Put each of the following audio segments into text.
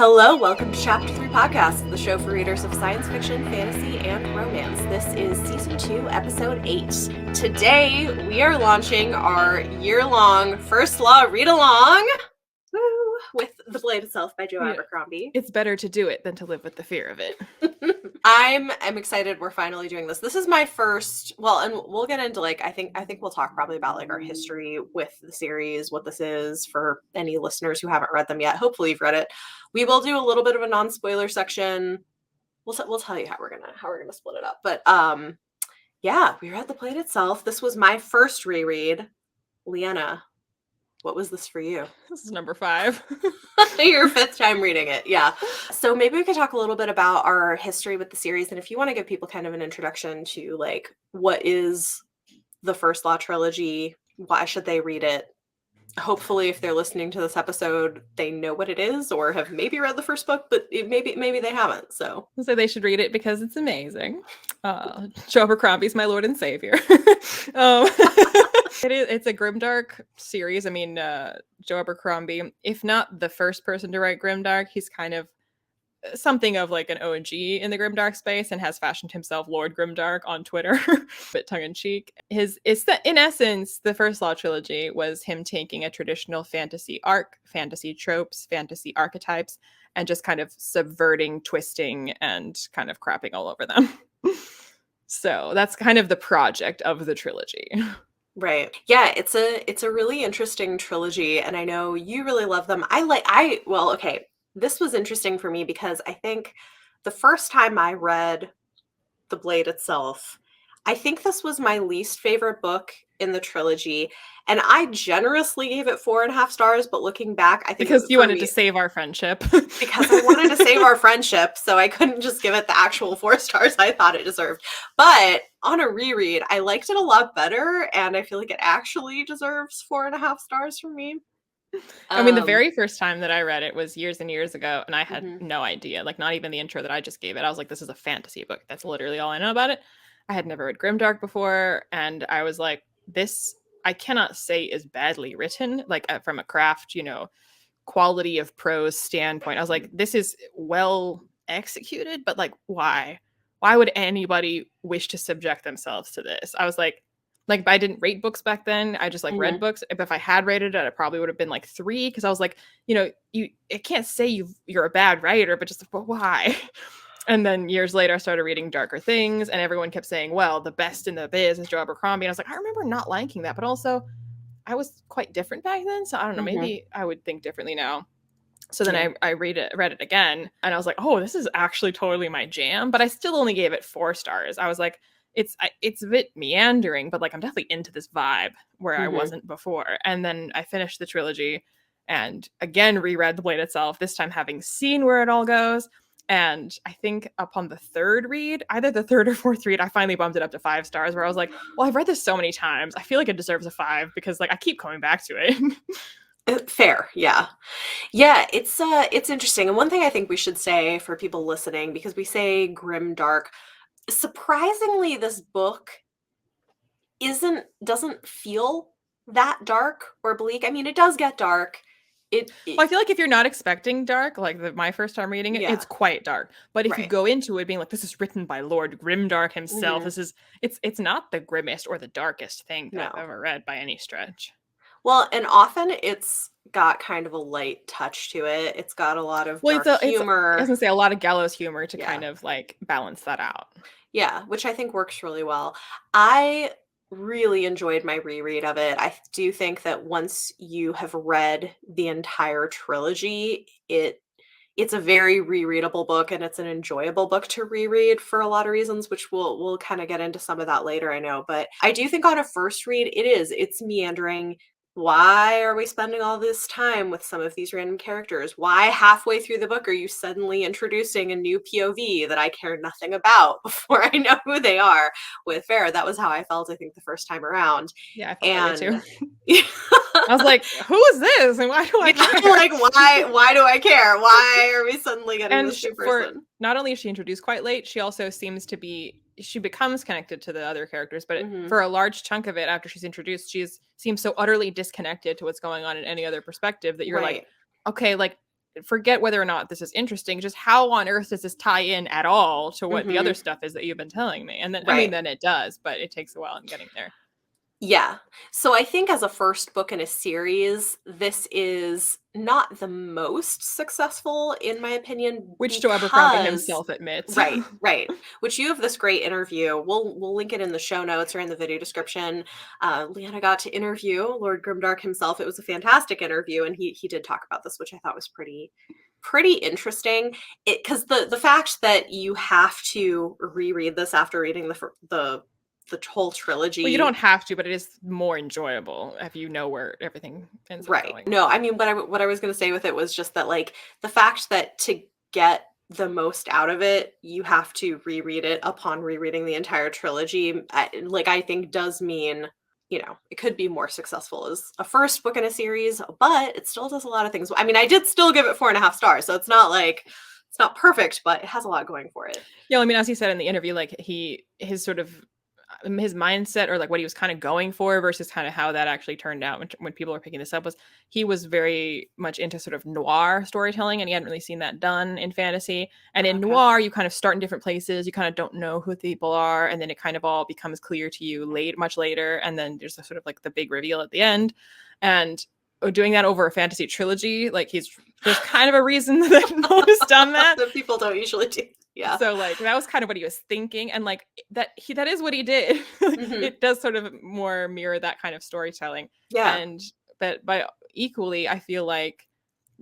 Hello, welcome to Chapter 3 Podcast, the show for readers of science fiction, fantasy, and romance. This is Season 2, Episode 8. Today, we are launching our year-long First Law Readalong with The Blade Itself by Joe Abercrombie. It's better to do it than to live with the fear of it. I'm excited we're finally doing this. This is my first, and we'll get into I think we'll talk probably about our history with the series, what this is for any listeners who haven't read them yet. Hopefully you've read it. We will do a little bit of a non-spoiler section. We'll tell you how we're gonna split it up. But yeah, we read The Blade Itself. This was my first reread. Leanna, what was this for you? This is number 5. Your 5th time reading it, yeah. So maybe we could talk a little bit about our history with the series, and if you want to give people kind of an introduction to what is the First Law trilogy, why should they read it? Hopefully, if they're listening to this episode, they know what it is or have maybe read the first book, but maybe they haven't. So they should read it because it's amazing. Joe Abercrombie's my Lord and Savior. It's a grimdark series. I mean, Joe Abercrombie, if not the first person to write grimdark, he's kind of something of an OG in the grimdark space and has fashioned himself Lord Grimdark on Twitter, but tongue-in-cheek. In essence, the First Law trilogy was him taking a traditional fantasy arc, fantasy tropes, fantasy archetypes, and just kind of subverting, twisting, and kind of crapping all over them. So that's kind of the project of the trilogy. Right. Yeah, it's a really interesting trilogy, and I know you really love them. Okay. This was interesting for me because I think the first time I read The Blade Itself, I think this was my least favorite book in the trilogy, and I generously gave it 4.5 stars, but looking back, I think because you wanted to save our friendship. Because I wanted to save our friendship, so I couldn't just give it the actual 4 stars I thought it deserved. But on a reread, I liked it a lot better, and I feel like it actually deserves 4.5 stars from me. I mean, the very first time that I read it was years and years ago, and I had no idea, not even the intro that I just gave it. I was like, this is a fantasy book. That's literally all I know about it. I had never read grimdark before, and I was like, this, I cannot say is badly written, from a craft, quality of prose standpoint. I was like, this is well executed, but why? Why would anybody wish to subject themselves to this? I was like, I didn't rate books back then. I just read books. If I had rated it, it probably would have been 3, because I was like, I can't say you're a bad writer, but just why? And then years later, I started reading darker things, and everyone kept saying, well, the best in the biz is Joe Abercrombie. And I was like, I remember not liking that, but also I was quite different back then. So I don't know, maybe I would think differently now. So then I read it again, and I was like, oh, this is actually totally my jam. But I still only gave it 4 stars. I was like, it's a bit meandering, but I'm definitely into this vibe where I wasn't before. And then I finished the trilogy and again reread The Blade Itself, this time having seen where it all goes. And I think upon the 3rd read, either the 3rd or 4th read, I finally bumped it up to 5 stars, where I was like, well, I've read this so many times. I feel like it deserves a 5 because I keep coming back to it. Fair. Yeah. Yeah. It's interesting. And one thing I think we should say for people listening, because we say grimdark, surprisingly, this book doesn't feel that dark or bleak. I mean, it does get dark. I feel like if you're not expecting dark, my first time reading it, it's quite dark. But if you go into it being this is written by Lord Grimdark himself, it's not the grimmest or the darkest thing that I've ever read by any stretch. Well, and often it's got kind of a light touch to it. It's got a lot of dark humor. I was gonna say a lot of gallows humor to kind of balance that out. Yeah, which I think works really well. I really enjoyed my reread of it. I do think that once you have read the entire trilogy, it's a very rereadable book, and it's an enjoyable book to reread for a lot of reasons, which we'll kind of get into some of that later, I know. But I do think on a first read, it's meandering. Why are we spending all this time with some of these random characters? Why halfway through the book are you suddenly introducing a new POV that I care nothing about before I know who they are with Farrah? That was how I felt, I think, the first time around. Yeah, I felt that way too. I was like, who is this? And why do I care? Why do I care? Why are we suddenly getting this new person? Not only is she introduced quite late, she also seems to be she becomes connected to the other characters, but for a large chunk of it, after she's introduced, seems so utterly disconnected to what's going on in any other perspective that you're like, okay, like forget whether or not this is interesting, just how on earth does this tie in at all to what the other stuff is that you've been telling me? And then, I mean, then it does, but it takes a while in getting there. Yeah. So I think as a first book in a series, this is not the most successful, in my opinion, Which Joe Abercrombie because himself admits. right. Which you have this great interview. We'll link it in the show notes or in the video description. Leanna got to interview Lord Grimdark himself. It was a fantastic interview, and he did talk about this, which I thought was pretty interesting. It because the fact that you have to reread this after reading the whole trilogy. Well, you don't have to, but it is more enjoyable if you know where everything ends up going. No, I mean, what I was going to say with it was just that, like, the fact that to get the most out of it, you have to reread it upon rereading the entire trilogy, I think does mean, it could be more successful as a first book in a series, but it still does a lot of things. I mean, I did still give it 4.5 stars, so it's not perfect, but it has a lot going for it. Yeah, I mean, as he said in the interview, like his mindset, or like what he was kind of going for versus kind of how that actually turned out when people were picking this up, was he was very much into sort of noir storytelling, and he hadn't really seen that done in fantasy. And in noir, you kind of start in different places, you kind of don't know who the people are, and then it kind of all becomes clear to you much later, and then there's a sort of like the big reveal at the end. And doing that over a fantasy trilogy, like there's kind of a reason that no one's done that. That people don't usually do. Yeah. So like that was kind of what he was thinking, and like that is what he did. It does sort of more mirror that kind of storytelling. Yeah. But by equally, I feel like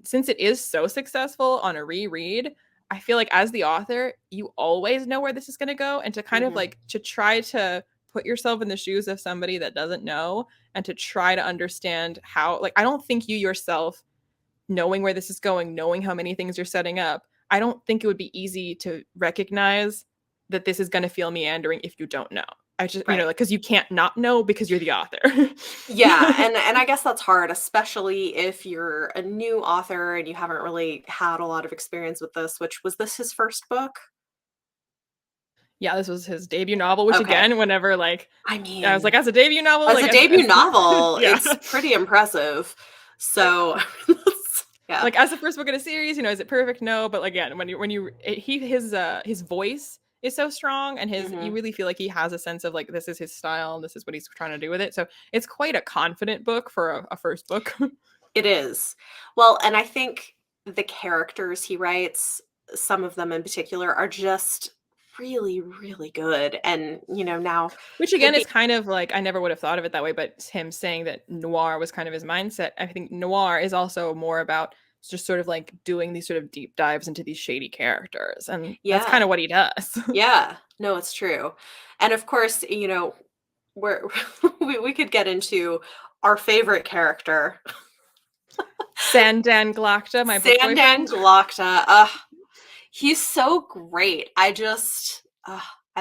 since it is so successful on a reread, I feel like as the author, you always know where this is going to go, and to kind of like to try to put yourself in the shoes of somebody that doesn't know, and to try to understand how, like, I don't think you yourself, knowing where this is going, knowing how many things you're setting up, I don't think it would be easy to recognize that this is going to feel meandering if you don't know. I just, because you can't not know because you're the author. Yeah, and I guess that's hard, especially if you're a new author and you haven't really had a lot of experience with this. Was this his first book? Yeah, this was his debut novel, which again, whenever I was like, as a debut novel, it's pretty impressive. So yeah. Like as a first book in a series, is it perfect? No, but again, his voice is so strong, and you really feel like he has a sense of like, this is his style and this is what he's trying to do with it. So it's quite a confident book for a first book. It is. Well, and I think the characters he writes, some of them in particular, are just really, really good. And now, which again is kind of like, I never would have thought of it that way, but him saying that noir was kind of his mindset, I think noir is also more about just sort of like doing these sort of deep dives into these shady characters, and that's kind of what he does. Yeah, no, it's true. And of course, we could get into our favorite character, Sandan Glokta, my book boyfriend. Sandan Glokta. He's so great. I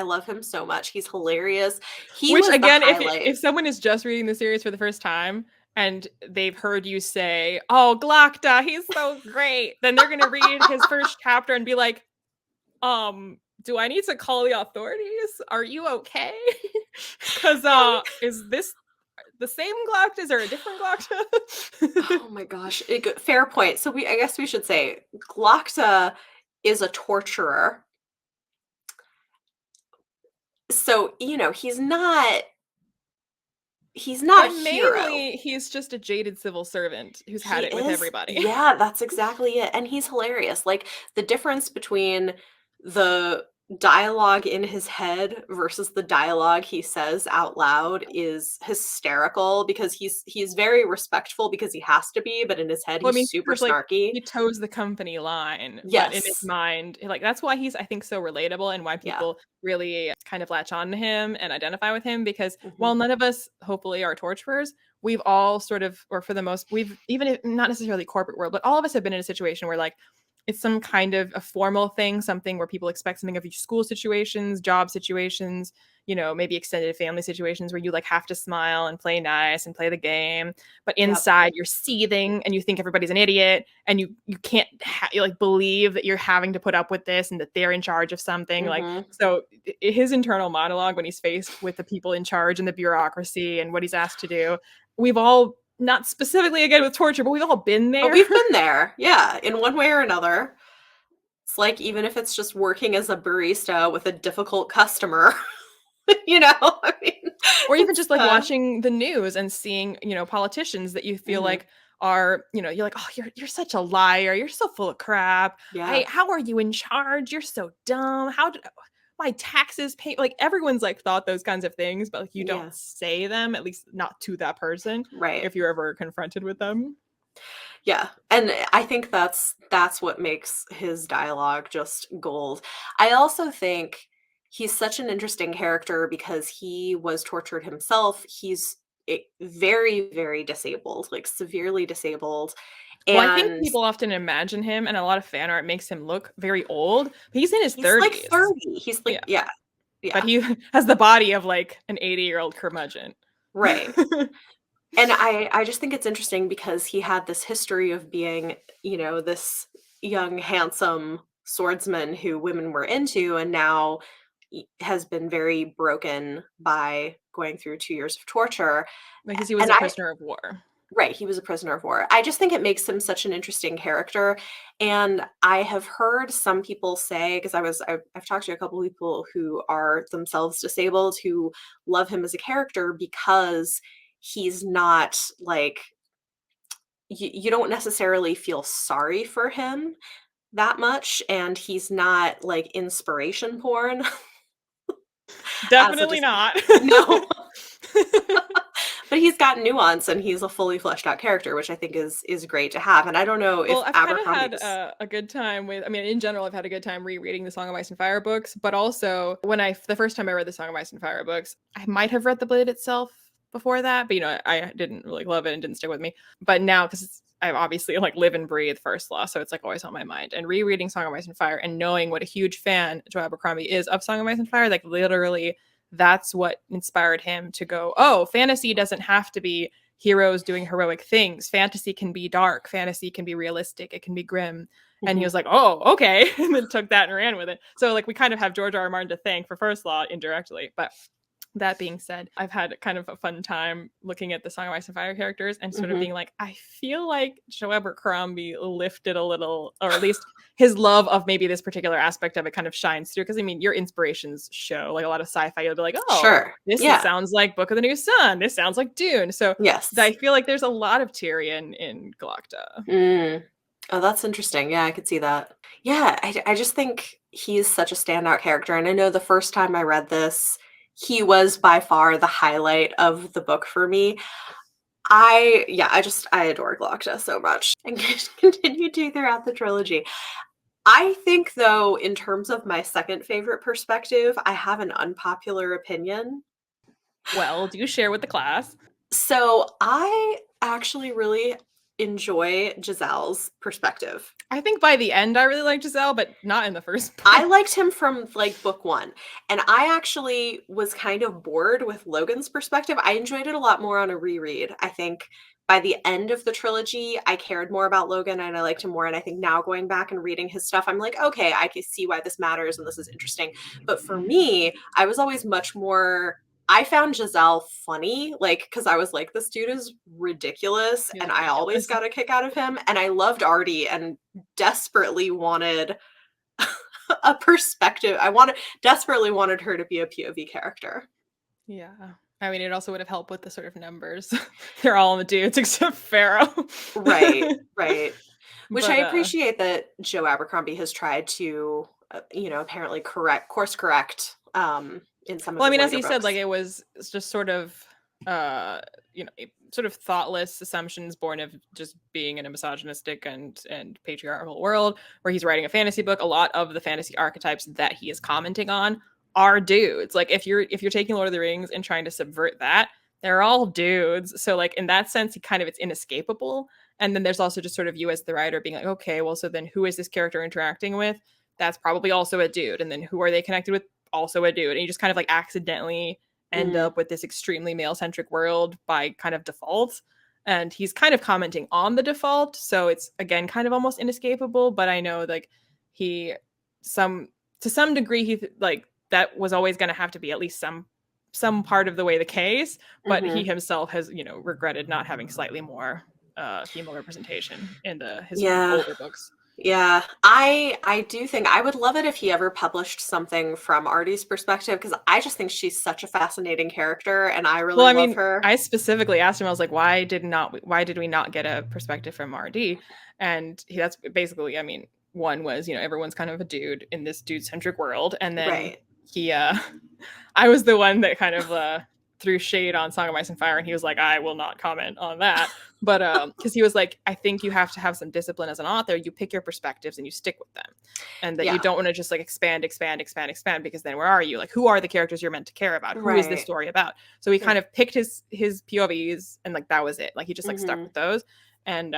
love him so much. He's hilarious. Which again, if someone is just reading the series for the first time and they've heard you say, "Oh, Glokta, he's so great," then they're going to read his first chapter and be like, do I need to call the authorities? Are you okay? Because is this the same Glokta or a different Glokta? Oh my gosh. Fair point. So I guess we should say Glokta is a torturer. So, he's not a hero. He's just a jaded civil servant who's had it with everybody. Yeah, that's exactly it. And he's hilarious. Like, the difference between the dialogue in his head versus the dialogue he says out loud is hysterical, because he's very respectful because he has to be, but in his head he's super snarky. He toes the company line. Yes. But in his mind, like, that's why he's, I think, so relatable, and why people really kind of latch on to him and identify with him, because while none of us hopefully are torturers, we've all sort of, or for the most, even if not necessarily corporate world, but all of us have been in a situation where like it's some kind of a formal thing, something where people expect something of you, school situations, job situations, maybe extended family situations where you like have to smile and play nice and play the game, but inside you're seething and you think everybody's an idiot, and you can't believe that you're having to put up with this and that they're in charge of something. Like, so his internal monologue when he's faced with the people in charge and the bureaucracy and what he's asked to do, we've all not specifically again with torture, but we've all been there. But we've been there, yeah, in one way or another. It's like, even if it's just working as a barista with a difficult customer, I mean, Or even it's, just like watching the news and seeing, politicians that you feel like are, you're like, oh, you're such a liar. You're so full of crap. yeah, How are you in charge? You're so dumb. How did my taxes pay? Like everyone's like thought those kinds of things, but like you yeah, don't say them, at least not to that person, right. if you're ever confronted with them. Yeah, and I think that's what makes his dialogue just gold. I also think he's such an interesting character because he was tortured himself. He's very, very disabled, like severely disabled, Well, I think and people often imagine him, and a lot of fan art makes him look very old, but he's in his he's like 30s. 30. He's like, Yeah. yeah, But yeah, he has the body of like an 80-year-old curmudgeon. right. And I just think it's interesting because he had this history of being, this young, handsome swordsman who women were into, and now has been very broken by going through 2 years of torture. Because he was And a I prisoner of war. Right, he was a prisoner of war. I just think it makes him such an interesting character, and I have heard some people say, because I've talked to a couple people who are themselves disabled who love him as a character because he's not like, you don't necessarily feel sorry for him that much, and he's not like inspiration porn as a Definitely dis not. no. But he's got nuance and he's a fully fleshed out character, which I think is great to have. And I don't know Well, if I've kind of Abercrombie had was. a good time with. I mean, in general, I've had a good time rereading the Song of Ice and Fire books. But also, when the first time I read the Song of Ice and Fire books, I might have read The Blade itself before that, but I didn't really love it and didn't stick with me. But now, because I obviously like live and breathe First Law, so it's like always on my mind. And rereading Song of Ice and Fire and knowing what a huge fan Joe Abercrombie is of Song of Ice and Fire, like literally, that's what inspired him to go, oh, fantasy doesn't have to be heroes doing heroic things. Fantasy can be dark. Fantasy can be realistic. It can be grim. And he Mhm. was like, oh, okay. And then took that and ran with it. So like we kind of have George R. R. Martin to thank for First Law indirectly. But that being said, I've had kind of a fun time looking at the Song of Ice and Fire characters and sort of Mhm. being like, I feel like Joe Abercrombie lifted a little, or at least his love of maybe this particular aspect of it kind of shines through. Because I mean, your inspirations show like a lot of sci-fi. You'll be like, oh, Sure. this Yeah. sounds like Book of the New Sun. This sounds like Dune. So Yes. I feel like there's a lot of Tyrion in Galacta. Mm. Oh, that's interesting. Yeah, I could see that. Yeah, I just think he's such a standout character. And I know the first time I read this, he was by far the highlight of the book for me. I adore Galacta so much and continue to throughout the trilogy. I think though, in terms of my second favorite perspective, I have an unpopular opinion. Well, do you share with the class? So I actually really enjoy Giselle's perspective. I think by the end I really like Giselle, but not in the first I book. liked him from like book one, and I actually was kind of bored with Logan's perspective. I enjoyed it a lot more on a reread. I think by the end of the trilogy, I cared more about Logan and I liked him more. And I think now going back and reading his stuff, I'm like, okay, I can see why this matters and this is interesting. But for me, I was always much more. I found Giselle funny, like, because I was like, this dude is ridiculous, He was and I always ridiculous. got a kick out of him. And I loved Artie and desperately wanted a perspective. Desperately wanted her to be a POV character. Yeah. I mean, it also would have helped with the sort of numbers. They're all in the dudes except Pharaoh. Right, right. Which I But appreciate that Joe Abercrombie has tried to, apparently course correct in some of well, I his mean, as later he said, like books. it's just sort of sort of thoughtless assumptions born of just being in a misogynistic and patriarchal world where he's writing a fantasy book. A lot of the fantasy archetypes that he is commenting on are dudes. Like if you're taking Lord of the Rings and trying to subvert that, they're all dudes. So like in that sense, he kind of it's inescapable. And then there's also just sort of you as the writer being like, okay, well, so then who is this character interacting with? That's probably also a dude. And then who are they connected with? Also a dude. And you just kind of like accidentally end Mm, up with this extremely male centric world by kind of default. And he's kind of commenting on the default. So it's again kind of almost inescapable. But I know like he some to some degree he like that was always going to have to be at least some some part of the way the case, but he himself has, you know, regretted not having slightly more female representation in his older books. Yeah, I do think I would love it if he ever published something from Artie's perspective, because I just think she's such a fascinating character, and I really love her. I specifically asked him, I was like, why did we not get a perspective from RD? And that's basically, I mean, one was, you know, everyone's kind of a dude in this dude-centric world, and then he I was the one that kind of threw shade on Song of Ice and Fire, and he was like, I will not comment on that. But because he was like, I think you have to have some discipline as an author. You pick your perspectives and you stick with them, and that you don't want to just like expand, because then where are you? Like, who are the characters you're meant to care about? Who is this story about? So he kind of picked his POVs, and like that was it. Like he just like stuck with those. And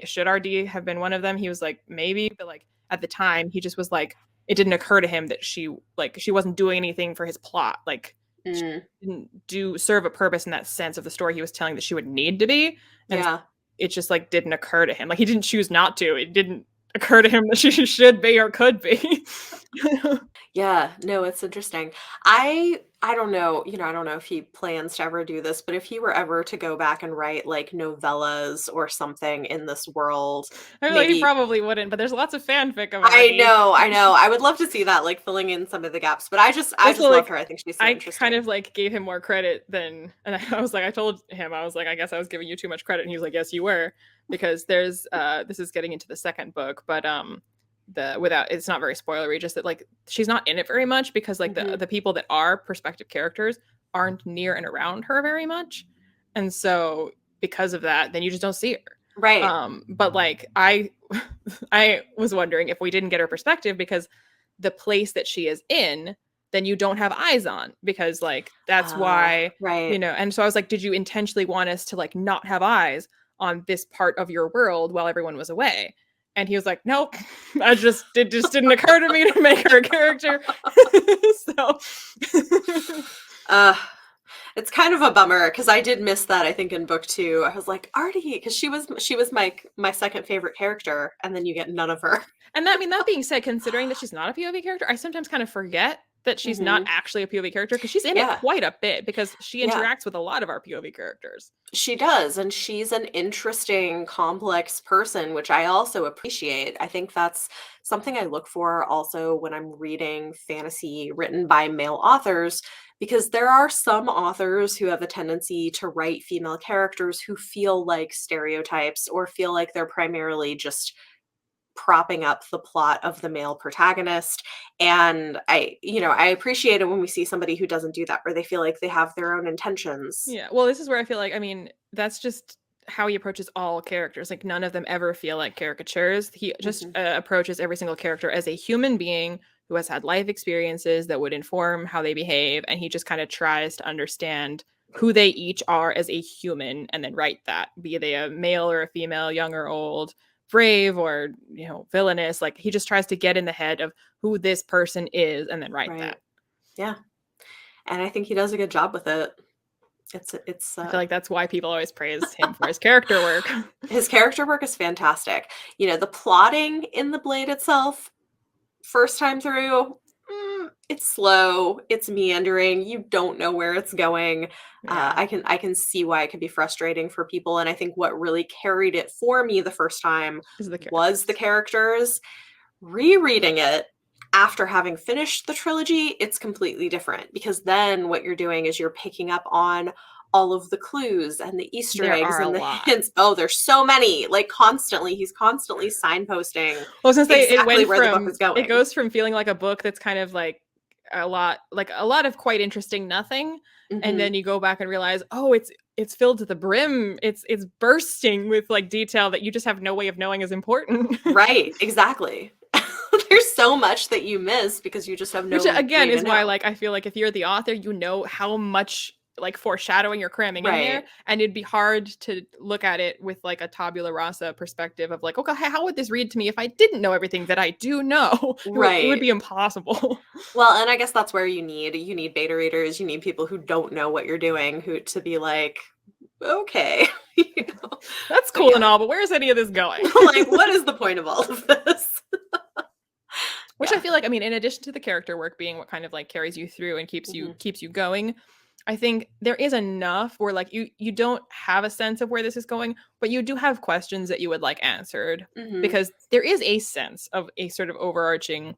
should RD have been one of them? He was like, maybe, but like at the time he just was like, it didn't occur to him that she wasn't doing anything for his plot. Like she didn't serve a purpose in that sense of the story he was telling that she would need to be. And it just like didn't occur to him. Like he didn't choose not to. It didn't occur to him that she should be or could be. Yeah, no, it's interesting. I don't know, you know, I don't know if he plans to ever do this, but if he were ever to go back and write like novellas or something in this world, I mean, maybe he probably wouldn't, but there's lots of fanfic of I know. I would love to see that, like filling in some of the gaps. But I just love her. I think she's so interesting. I kind of like gave him more credit than, and I was like, I told him, I was like, I guess I was giving you too much credit, and he was like, yes, you were, because there's this is getting into the second book, but it's not very spoilery, just that like she's not in it very much, because like the people that are perspective characters aren't near and around her very much, and so because of that, then you just don't see her. Right. But like I was wondering if we didn't get her perspective, because the place that she is in, then you don't have eyes on, because like that's why, you know. And so I was like, did you intentionally want us to like not have eyes on this part of your world while everyone was away? And he was like, nope, it just didn't occur to me to make her a character. So it's kind of a bummer, because I did miss that, I think, in book 2. I was like, Artie, because she was my second favorite character, and then you get none of her. And that being said, considering that she's not a POV character, I sometimes kind of forget that she's not actually a POV character, because she's in it quite a bit, because she interacts with a lot of our POV characters. She does, and she's an interesting, complex person, which I also appreciate. I think that's something I look for also when I'm reading fantasy written by male authors, because there are some authors who have a tendency to write female characters who feel like stereotypes, or feel like they're primarily just propping up the plot of the male protagonist. And I appreciate it when we see somebody who doesn't do that, where they feel like they have their own intentions. Yeah, well, this is where I feel like, I mean, that's just how he approaches all characters. Like, none of them ever feel like caricatures. He just approaches every single character as a human being who has had life experiences that would inform how they behave, and he just kind of tries to understand who they each are as a human, and then write that, be they a male or a female, young or old, brave or, you know, villainous. Like, he just tries to get in the head of who this person is, and then write that. Yeah, and I think he does a good job with it. It's I feel like that's why people always praise him for his character work. His character work is fantastic. You know, the plotting in the Blade itself, first time through, it's slow, it's meandering, you don't know where it's going. I can see why it can be frustrating for people, and I think what really carried it for me the first time was the characters. Rereading it after having finished the trilogy, it's completely different, because then what you're doing is you're picking up on all of the clues and the Easter eggs and the hints. Oh, there's so many. Like, constantly, he's constantly signposting. Well, since exactly where the book is going. It goes from feeling like a book that's kind of like a lot of quite interesting nothing, and then you go back and realize, oh, it's filled to the brim. It's bursting with like detail that you just have no way of knowing is important. Right, exactly. There's so much that you miss because you just have no. Which again is why, like, I feel like if you're the author, you know how much like foreshadowing you're cramming in there, and it'd be hard to look at it with like a tabula rasa perspective of like, okay, how would this read to me if I didn't know everything that I do know? It would be impossible. Well, and I guess that's where you need beta readers, you need people who don't know what you're doing, who to be like, okay, you know? That's cool and all, but where's any of this going? Like, what is the point of all of this? Which I feel like, I mean, in addition to the character work being what kind of like carries you through and keeps you going, I think there is enough where like you don't have a sense of where this is going, but you do have questions that you would like answered, because there is a sense of a sort of overarching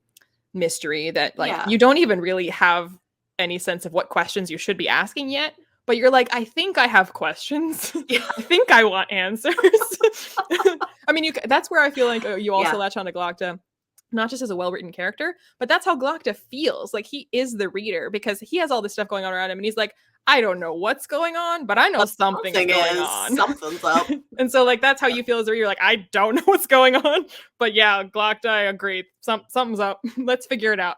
mystery that like you don't even really have any sense of what questions you should be asking yet, but you're like, I think I have questions. I think I want answers. I mean, that's where I feel like you also latch on to Glocta, not just as a well-written character, but that's how Glocta feels. Like he is the reader because he has all this stuff going on around him, and he's like, I don't know what's going on, but I know something's going on. Something's up. And so like that's how you feel as a reader. Like, I don't know what's going on, but yeah, Glocta, I agree. Something's up. Let's figure it out.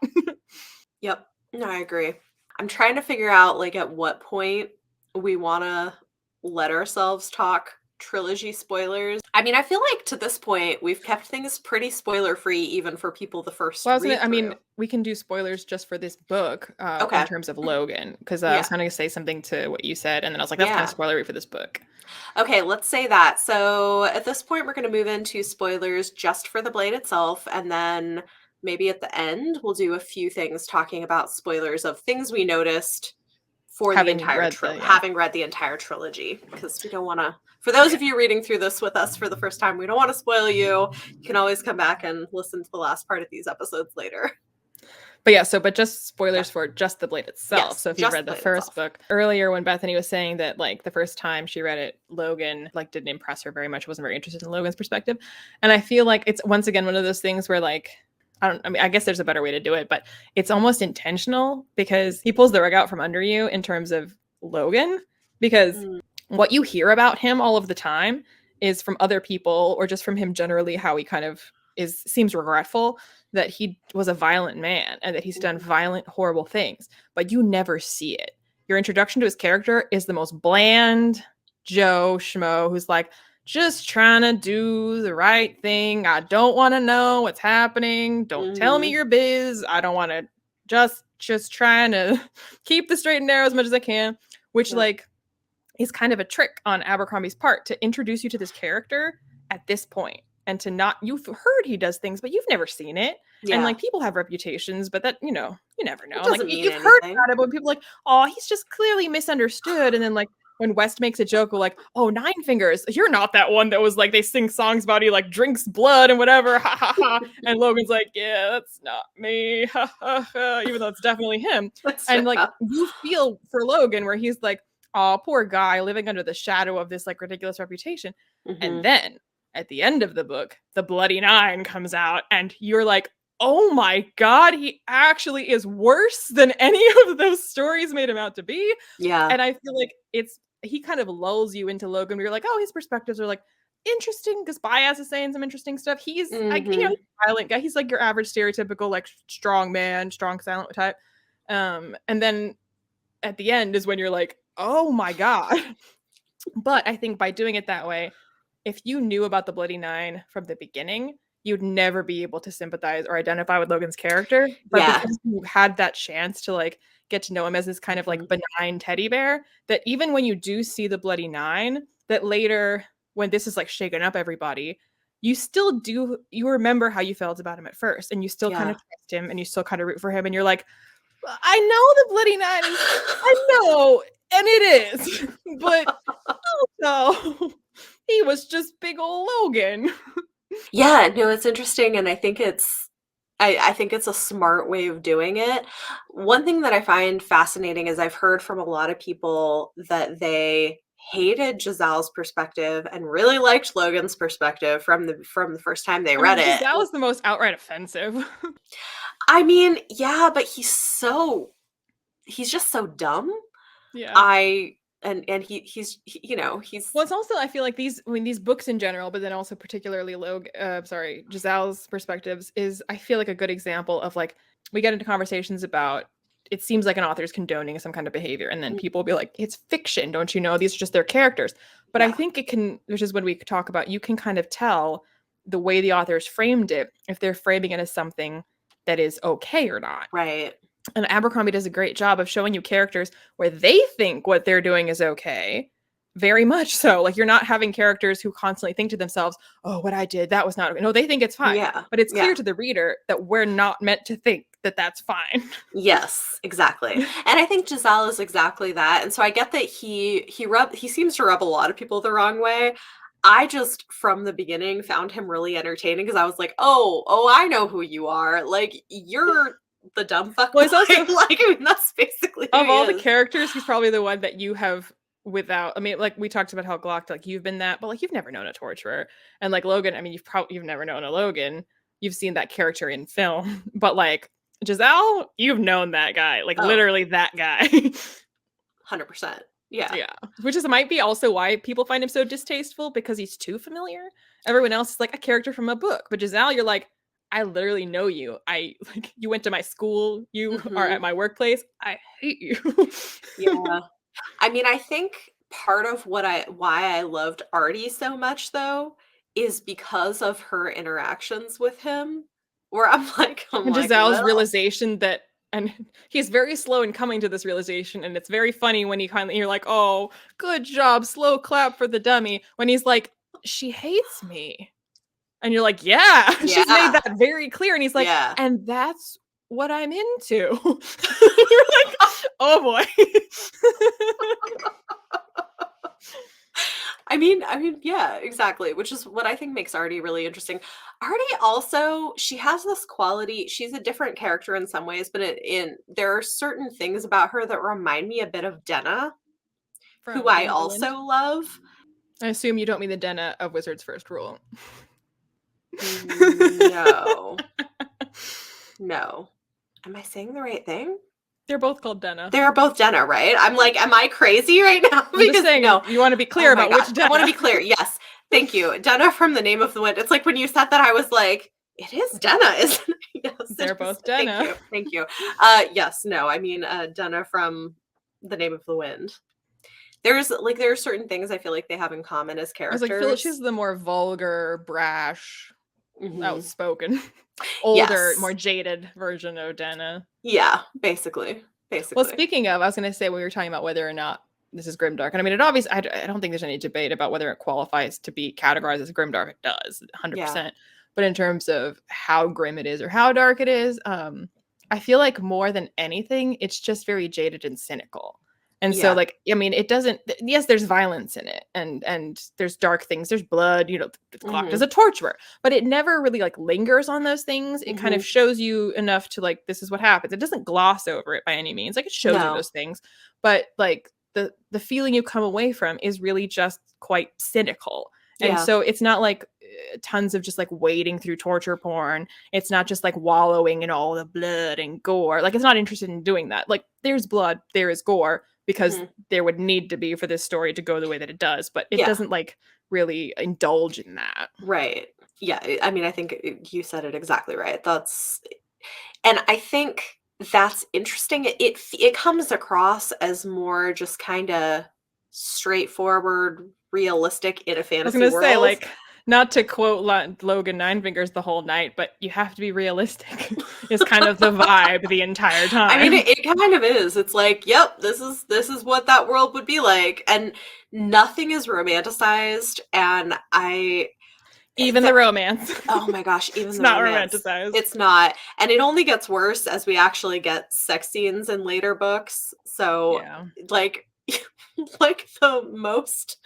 Yep. No, I agree. I'm trying to figure out like at what point we want to let ourselves talk trilogy spoilers. I mean, I feel like to this point we've kept things pretty spoiler free, even for people the first. Well, I mean, we can do spoilers just for this book in terms of Logan, because I was going to say something to what you said, and then I was like, that's kind of spoilery for this book. Okay, let's say that. So at this point, we're going to move into spoilers just for the Blade itself, and then maybe at the end we'll do a few things talking about spoilers of things we noticed for having read the entire trilogy, because we don't want to. For those of you reading through this with us for the first time, we don't want to spoil you. You can always come back and listen to the last part of these episodes later. But yeah, but just spoilers for just the Blade itself. Yes, so if you read the first book earlier, when Bethany was saying that like the first time she read it, Logan like didn't impress her very much, wasn't very interested in Logan's perspective. And I feel like it's once again one of those things where like, I guess there's a better way to do it, but it's almost intentional, because he pulls the rug out from under you in terms of Logan, because what you hear about him all of the time is from other people, or just from him generally, how he kind of seems regretful that he was a violent man and that he's done violent, horrible things, but you never see it. Your introduction to his character is the most bland Joe Schmo who's like, just trying to do the right thing. I don't want to know what's happening. Don't tell me your biz. I don't want to, just trying to keep the straight and narrow as much as I can, which like is kind of a trick on Abercrombie's part to introduce you to this character at this point. And to not, you've heard he does things, but you've never seen it. Yeah. And like people have reputations, but that, you never know. Like you've heard about it, but people are like, oh, he's just clearly misunderstood. And then like when West makes a joke of like, oh, Nine Fingers, you're not that one that was like, they sing songs about he like drinks blood and whatever. Ha ha ha. And Logan's like, yeah, that's not me. Ha ha ha. Even though it's definitely him. And like you feel for Logan where he's like, oh, poor guy living under the shadow of this like ridiculous reputation. And then at the end of the book, the Bloody Nine comes out, and you're like, oh my God, he actually is worse than any of those stories made him out to be. Yeah. And I feel like he kind of lulls you into Logan where you're like, oh, his perspectives are like interesting because Baez is saying some interesting stuff. He's like, a violent guy. He's like your average stereotypical, like strong man, strong silent type. And then at the end is when you're like, oh my God. But I think by doing it that way, if you knew about the Bloody Nine from the beginning, you'd never be able to sympathize or identify with Logan's character. But because you had that chance to like get to know him as this kind of like benign teddy bear, that even when you do see the Bloody Nine, that later when this is like shaken up everybody, you remember how you felt about him at first, and you still kind of trust him, and you still kind of root for him, and you're like, I know the Bloody Nine is, I know, and it is, but also he was just big old Logan. Yeah, no, it's interesting, and I think it's a smart way of doing it. One thing that I find fascinating is I've heard from a lot of people that they hated Giselle's perspective and really liked Logan's perspective from the first time they read it. Giselle was the most outright offensive. I mean, yeah, but he's just so dumb. Yeah. And he's well, it's also, I feel like these books in general, but then also particularly Giselle's perspectives is, I feel like, a good example of like, we get into conversations about, it seems like an author's condoning some kind of behavior, and then people will be like, it's fiction, don't you know, these are just their characters. But I think it can, which is when we talk about, you can kind of tell the way the author's framed it, if they're framing it as something that is okay or not. Right. And Abercrombie does a great job of showing you characters where they think what they're doing is okay very much so. Like, you're not having characters who constantly think to themselves, oh, what I did, that was not okay. No, they think it's fine. Yeah. But it's clear Yeah. to the reader that we're not meant to think that that's fine. Yes, exactly. And I think Giselle is exactly that. And so I get that he seems to rub a lot of people the wrong way. I just from the beginning found him really entertaining because I was like, "Oh, I know who you are. Like you're the dumb fuck Well, boy." he's also, Like I mean, that's basically who of he all the is. characters, he's probably the one that you have without. I mean, like we talked about how Glock, like you've been that, but like you've never known a torturer. And like Logan, I mean, you've never known a Logan. You've seen that character in film, but like Giselle, you've known that guy, like Oh, literally that guy. 100%. Yeah. Yeah, which is might be also why people find him so distasteful, because he's too familiar. Everyone else is like a character from a book, but Giselle, you're like, I literally know you. I like you went to my school. You are at my workplace. I hate you. Yeah. I mean, I think part of why I loved Artie so much though is because of her interactions with him where I'm And like, Giselle's well, realization that, and he's very slow in coming to this realization, and it's very funny when he finally, you're like, oh, good job, slow clap for the dummy. When he's like, she hates me. And you're like, yeah, she's made yeah. that very clear. And he's like, Yeah. and that's what I'm into. You're like, oh boy. I mean, yeah, exactly, which is what I think makes Artie really interesting. Artie also, she has this quality. She's a different character in some ways, but there are certain things about her that remind me a bit of Denna, who From I Denna the Wind. also love. I assume you don't mean the Denna of Wizard's First Rule. No. No. Am I saying the right thing? They're both called Denna. They are both Denna, right? I'm like, am I crazy right now? I'm just saying, no. you want to be clear about which Denna. I want to be clear. Yes. Thank you. Denna from The Name of the Wind. It's like when you said that, I was like, it is Denna, isn't it? Yes, they're both Denna. Thank you. Yes, no, I mean Denna from The Name of the Wind. There are certain things I feel like they have in common as characters. I was like, she's the more vulgar, brash, outspoken, older, more jaded version of Denna. Yeah, basically. Well, speaking of, I was going to say, we were talking about whether or not this is grimdark, and I mean, it obviously, I don't think there's any debate about whether it qualifies to be categorized as grimdark. It does, 100%. Yeah. But in terms of how grim it is or how dark it is, I feel like more than anything, it's just very jaded and cynical. And so, like, I mean, it doesn't. Yes, there's violence in it, and there's dark things. There's blood. You know, the clock is a torturer, but it never really like lingers on those things. It kind of shows you enough to like, this is what happens. It doesn't gloss over it by any means. Like, it shows you those things, but like the feeling you come away from is really just quite cynical. And so it's not like tons of just like wading through torture porn. It's not just like wallowing in all the blood and gore. Like, it's not interested in doing that. Like, there's blood, there is gore, because there would need to be for this story to go the way that it does. But it doesn't like really indulge in that. Right. Yeah. I mean, I think you said it exactly right. And I think that's interesting. It comes across as more just kind of straightforward, realistic in a fantasy world. I was going to say, like, not to quote Logan Ninefingers the whole night, but you have to be realistic is kind of the vibe the entire time. I mean, it kind of is. It's like, yep, this is what that world would be like. And nothing is romanticized. And even the romance. Oh my gosh, even it's the not romance. Romanticized. It's not. And it only gets worse as we actually get sex scenes in later books. So like the most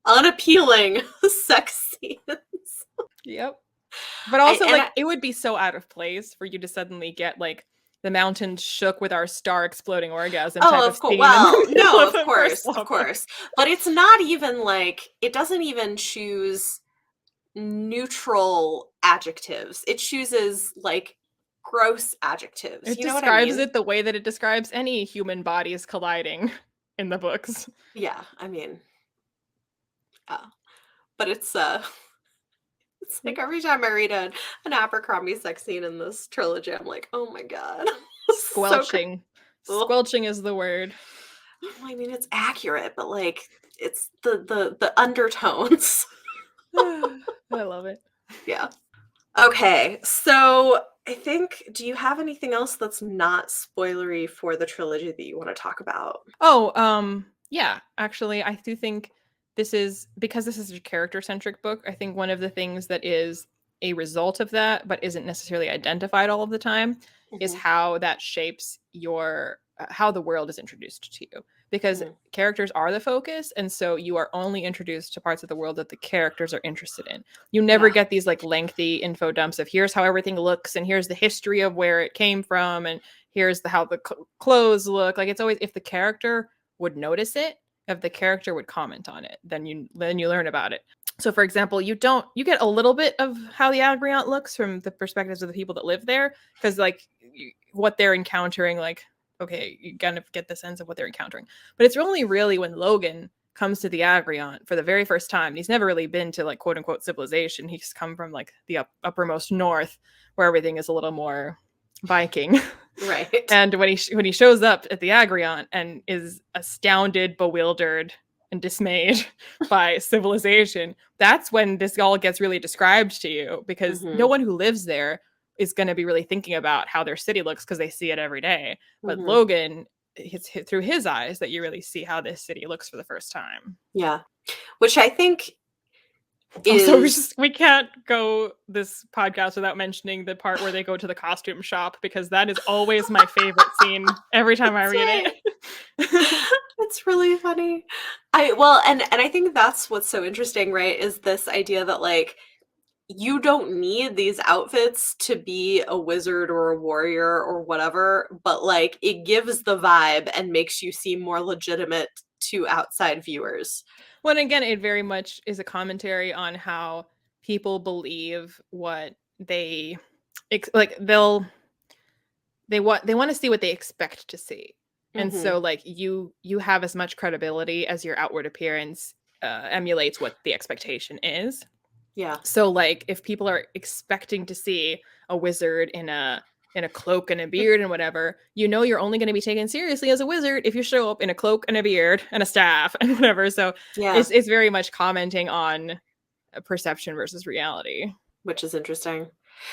unappealing sex scenes. Yep. But also, it would be so out of place for you to suddenly get like the mountains shook with our star exploding orgasm type of scene. Well, no, of course. But it's not even like, it doesn't even choose neutral adjectives. It chooses like gross adjectives. It you know what I mean? it the way that it describes any human bodies colliding in the books. Yeah, I mean, but it's like every time I read an Abercrombie sex scene in this trilogy, I'm like, oh my god, squelching. Squelching is the word. Well, I mean, it's accurate, but like, it's the undertones. I love it. Yeah. Okay, so I think, do you have anything else that's not spoilery for the trilogy that you want to talk about? Oh, yeah, actually, I do think this is a character-centric book, I think one of the things that is a result of that, but isn't necessarily identified all of the time, is how that shapes your how the world is introduced to you. Because characters are the focus, and so you are only introduced to parts of the world that the characters are interested in. You never get these like lengthy info dumps of here's how everything looks, and here's the history of where it came from, and here's how the clothes look. Like, it's always, if the character would notice it, if the character would comment on it, then you learn about it. So, for example, you get a little bit of how the Agriant looks from the perspectives of the people that live there, because like what they're encountering, like, okay, you kind of get the sense of what they're encountering. But it's only really when Logan comes to the Agriant for the very first time, and he's never really been to like quote unquote civilization. He's come from like the uppermost north, where everything is a little more Viking. Right. And when he shows up at the Agriant and is astounded, bewildered, and dismayed by civilization, that's when this all gets really described to you, because no one who lives there is going to be really thinking about how their city looks because they see it every day. But Logan, it's through his eyes that you really see how this city looks for the first time. Yeah. Which I think also, we can't go this podcast without mentioning the part where they go to the costume shop, because that is always my favorite scene every time I read it. It's really funny. And I think that's what's so interesting, right? Is this idea that like you don't need these outfits to be a wizard or a warrior or whatever, but like it gives the vibe and makes you seem more legitimate to outside viewers. Well, and again, it very much is a commentary on how people believe what they like. They want to see what they expect to see. And so like you have as much credibility as your outward appearance emulates what the expectation is. Yeah. So like if people are expecting to see a wizard in a cloak and a beard and whatever, you're only going to be taken seriously as a wizard if you show up in a cloak and a beard and a staff and whatever. So it's very much commenting on perception versus reality, which is interesting.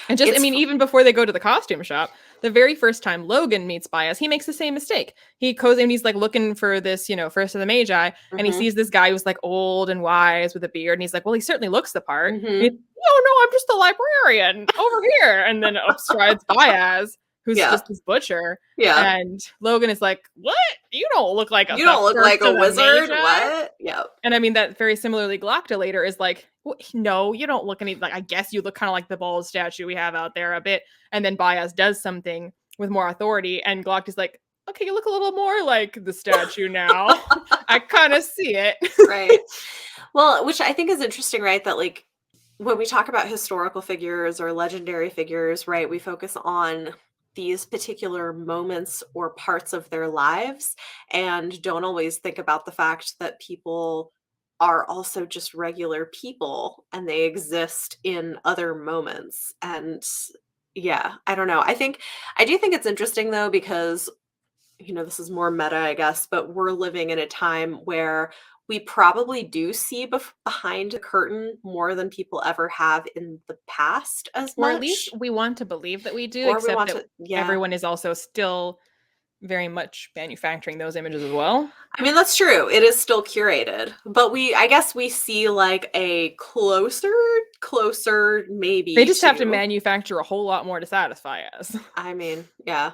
And just, even before they go to the costume shop, the very first time Logan meets Bias, he makes the same mistake. He goes and he's like looking for this, First of the Magi, and he sees this guy who's like old and wise with a beard, and he's like, well, he certainly looks the part. And he's, no, I'm just a librarian over here. And then up strides Bias, who's just this butcher. Yeah. And Logan is like, what? You don't look like a wizard. What? Yeah. And that very similarly, Glockdalator is like, no, you don't look like, I guess you look kind of like the bald statue we have out there a bit. And then Bias does something with more authority, and Glock is like, okay, you look a little more like the statue now. I kind of see it. Right. Well, which I think is interesting, right? That like when we talk about historical figures or legendary figures, right, we focus on these particular moments or parts of their lives and don't always think about the fact that people are also just regular people and they exist in other moments. And yeah, I don't know. I do think it's interesting though, because this is more meta, I guess, but we're living in a time where we probably do see behind the curtain more than people ever have in the past as much. Or at least we want to believe that we do, except that everyone is also still very much manufacturing those images as well. That's true. It is still curated. But I guess we see like a closer maybe. They just have to manufacture a whole lot more to satisfy us. Yeah.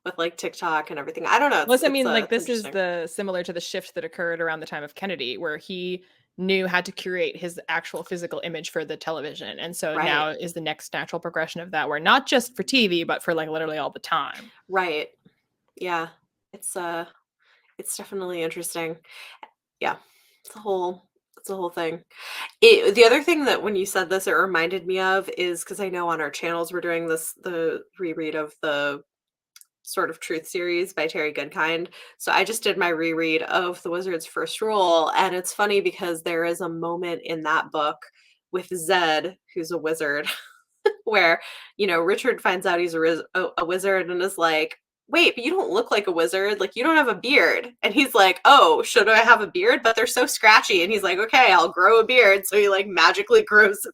With like TikTok and everything. I don't know. Plus, this is similar to the shift that occurred around the time of Kennedy, where he knew how to curate his actual physical image for the television. And so now is the next natural progression of that, where not just for TV, but for like literally all the time. Right. Yeah. It's definitely interesting. Yeah. It's a whole thing. The other thing that when you said this, it reminded me of is, because I know on our channels we're doing the reread of the Sword of Truth series by Terry Goodkind. So I just did my reread of The Wizard's First Rule, and it's funny because there is a moment in that book with Zed, who's a wizard, where Richard finds out he's a wizard and is like, wait, but you don't look like a wizard, like you don't have a beard. And he's like, oh, should I have a beard? But they're so scratchy. And he's like, okay, I'll grow a beard. So he like magically grows a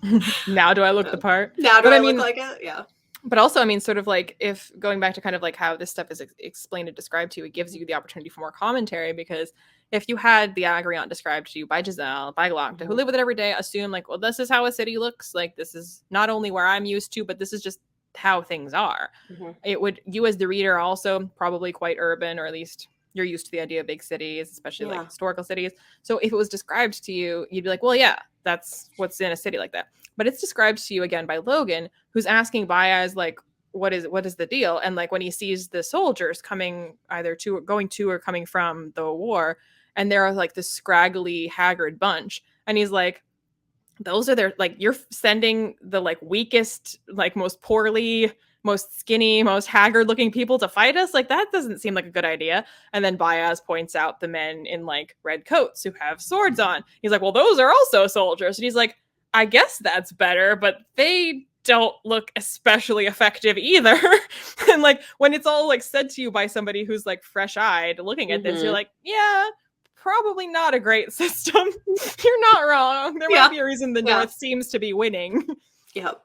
beard. Now do I look the part? Now do I look like it? Yeah. But also, sort of like, if going back to kind of like how this stuff is explained and described to you, it gives you the opportunity for more commentary, because if you had the Agriant described to you by Giselle, by Glocta, who live with it every day, assume like, well, this is how a city looks. Like, this is not only where I'm used to, but this is just how things are. It would, you as the reader also probably quite urban, or at least you're used to the idea of big cities, especially like historical cities. So if it was described to you, you'd be like, well, yeah, that's what's in a city like that. But it's described to you again by Logan, who's asking Baez, like, what is the deal? And like when he sees the soldiers coming either to, going to, or coming from the war, and they're like this scraggly, haggard bunch, and he's like, those are their, like, you're sending the like weakest, like most poorly, most skinny, most haggard looking people to fight us? Like, that doesn't seem like a good idea. And then Baez points out the men in like red coats who have swords on. He's like, well, those are also soldiers. And he's like, I guess that's better, but they don't look especially effective either. And like when it's all like said to you by somebody who's like fresh-eyed looking at this, you're like, yeah, probably not a great system. You're not wrong. There might be a reason the North seems to be winning. Yep.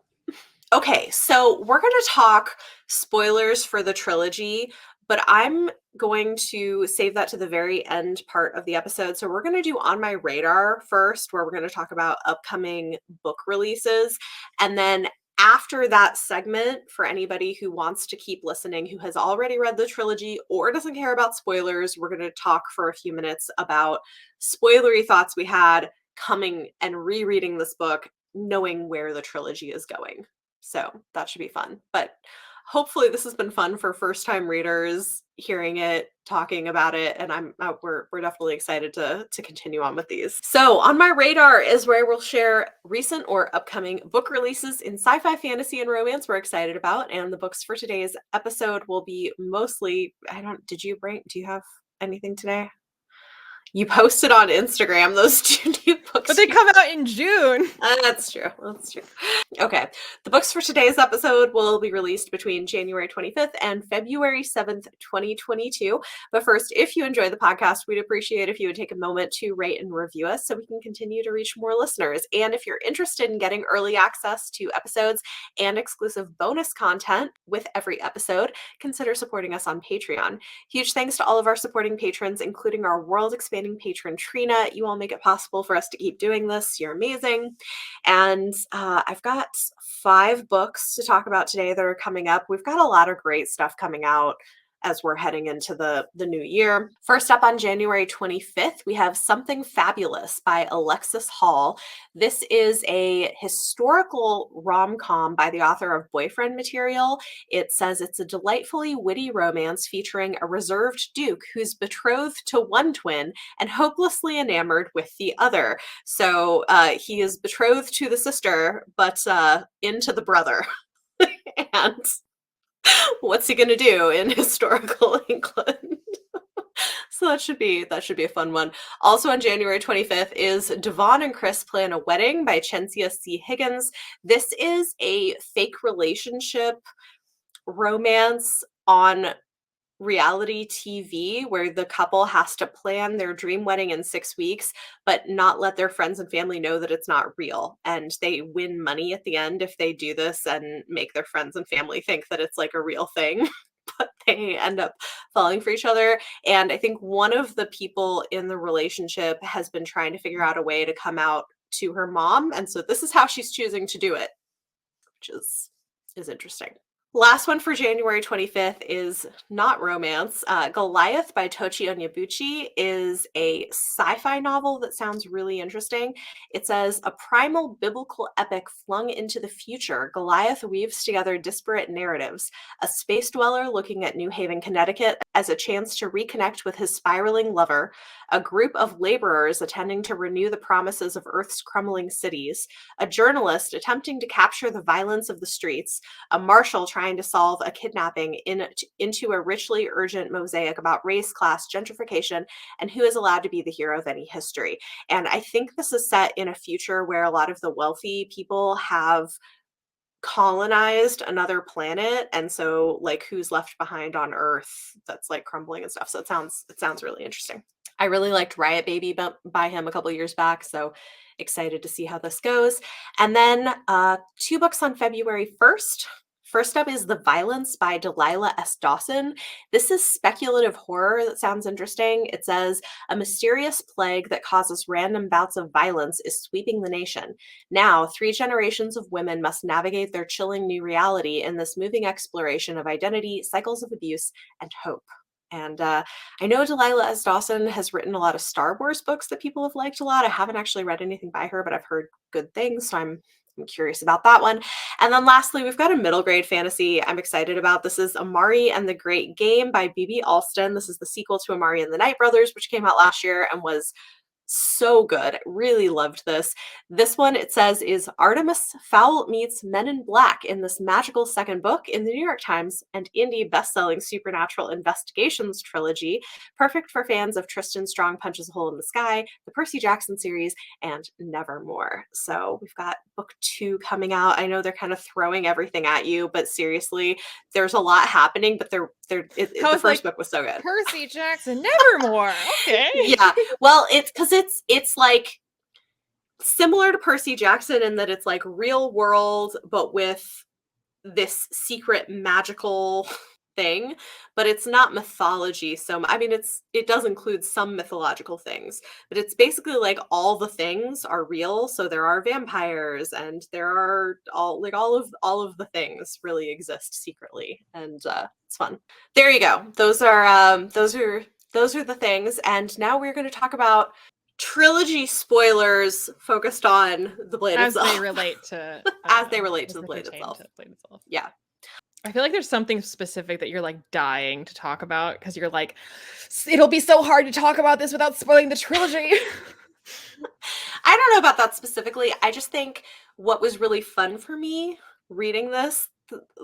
Okay, so we're going to talk spoilers for the trilogy, but I'm going to save that to the very end part of the episode. So we're going to do On My Radar first, where we're going to talk about upcoming book releases. And then after that segment, for anybody who wants to keep listening, who has already read the trilogy or doesn't care about spoilers, we're going to talk for a few minutes about spoilery thoughts we had coming and rereading this book, knowing where the trilogy is going. So that should be fun. But hopefully this has been fun for first-time readers, hearing it, talking about it, and we're definitely excited to continue on with these. So On My Radar is where we'll share recent or upcoming book releases in sci-fi, fantasy, and romance we're excited about. And the books for today's episode will be mostly, do you have anything today? You posted on Instagram those 2 new books. But they come out in June. That's true. That's true. Okay. The books for today's episode will be released between January 25th and February 7th, 2022. But first, if you enjoy the podcast, we'd appreciate if you would take a moment to rate and review us so we can continue to reach more listeners. And if you're interested in getting early access to episodes and exclusive bonus content with every episode, consider supporting us on Patreon. Huge thanks to all of our supporting patrons, including our world expanding patron Trina. You all make it possible for us to keep doing this. You're amazing. And I've got 5 books to talk about today that are coming up. We've got a lot of great stuff coming out as we're heading into the new year. First up on January 25th, we have Something Fabulous by Alexis Hall. This is a historical rom-com by the author of Boyfriend Material. It says it's a delightfully witty romance featuring a reserved duke who's betrothed to one twin and hopelessly enamored with the other. So he is betrothed to the sister, but into the brother. And what's he going to do in historical England? So that should be a fun one. Also on January 25th is Davon and Chris Plan a Wedding by Chencia C. Higgins. This is a fake relationship romance on reality TV where the couple has to plan their dream wedding in 6 weeks, but not let their friends and family know that it's not real. And they win money at the end if they do this and make their friends and family think that it's like a real thing. But they end up falling for each other. And I think one of the people in the relationship has been trying to figure out a way to come out to her mom. And so this is how she's choosing to do it, which is interesting. Last one for January 25th is not romance. Goliath by Tochi Onyabuchi is a sci-fi novel that sounds really interesting. It says, a primal biblical epic flung into the future, Goliath weaves together disparate narratives, a space dweller looking at New Haven, Connecticut as a chance to reconnect with his spiraling lover, a group of laborers attending to renew the promises of Earth's crumbling cities, a journalist attempting to capture the violence of the streets, a marshal trying to solve a kidnapping into a richly urgent mosaic about race, class, gentrification, and who is allowed to be the hero of any history. And I think this is set in a future where a lot of the wealthy people have colonized another planet, and so like who's left behind on Earth that's like crumbling and stuff. So it sounds really interesting. I really liked Riot Baby by him a couple years back, so excited to see how this goes. And then 2 books on February 1st. First up is The Violence by Delilah S. Dawson. This is speculative horror that sounds interesting. It says, a mysterious plague that causes random bouts of violence is sweeping the nation. Now, 3 generations of women must navigate their chilling new reality in this moving exploration of identity, cycles of abuse, and hope. And I know Delilah S. Dawson has written a lot of Star Wars books that people have liked a lot. I haven't actually read anything by her, but I've heard good things, so I'm curious about that one. And then lastly, we've got a middle grade fantasy I'm excited about. This is Amari and the Great Game by B.B. Alston. This is the sequel to Amari and the Night Brothers, which came out last year and was so good. I really loved this. This one, it says, is Artemis Fowl meets Men in Black in this magical second book in the New York Times and indie best-selling supernatural investigations trilogy, perfect for fans of Tristan Strong Punches a Hole in the Sky, the Percy Jackson series, and Nevermore. So we've got book 2 coming out. I know they're kind of throwing everything at you, but seriously, there's a lot happening, but the first book was so good. Percy Jackson, Nevermore. Okay. Yeah. Well, it's because it's like similar to Percy Jackson in that it's like real world, but with this secret magical thing, but it's not mythology. So I mean, it does include some mythological things, but it's basically like all the things are real. So there are vampires, and there are all of the things really exist secretly, and it's fun. There you go. Those are the things, and now we're going to talk about trilogy spoilers focused on the blade itself. As they relate to the blade itself. Yeah. I feel like there's something specific that you're like dying to talk about because you're like, it'll be so hard to talk about this without spoiling the trilogy. I don't know about that specifically. I just think what was really fun for me reading this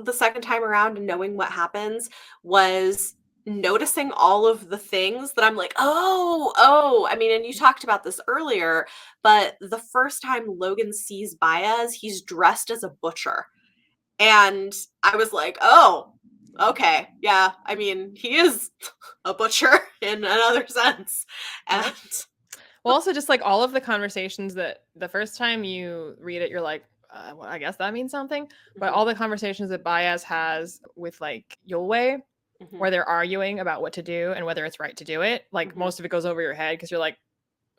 the second time around and knowing what happens was noticing all of the things that I'm like, oh, I mean, and you talked about this earlier, but the first time Logan sees Baez, he's dressed as a butcher. And I was like, oh, okay, yeah, I mean, he is a butcher in another sense. And well, also just like all of the conversations that the first time you read it, you're like, well, I guess that means something. But all the conversations that Baez has with like Yulwei, where they're arguing about what to do and whether it's right to do it, like most of it goes over your head because you're like,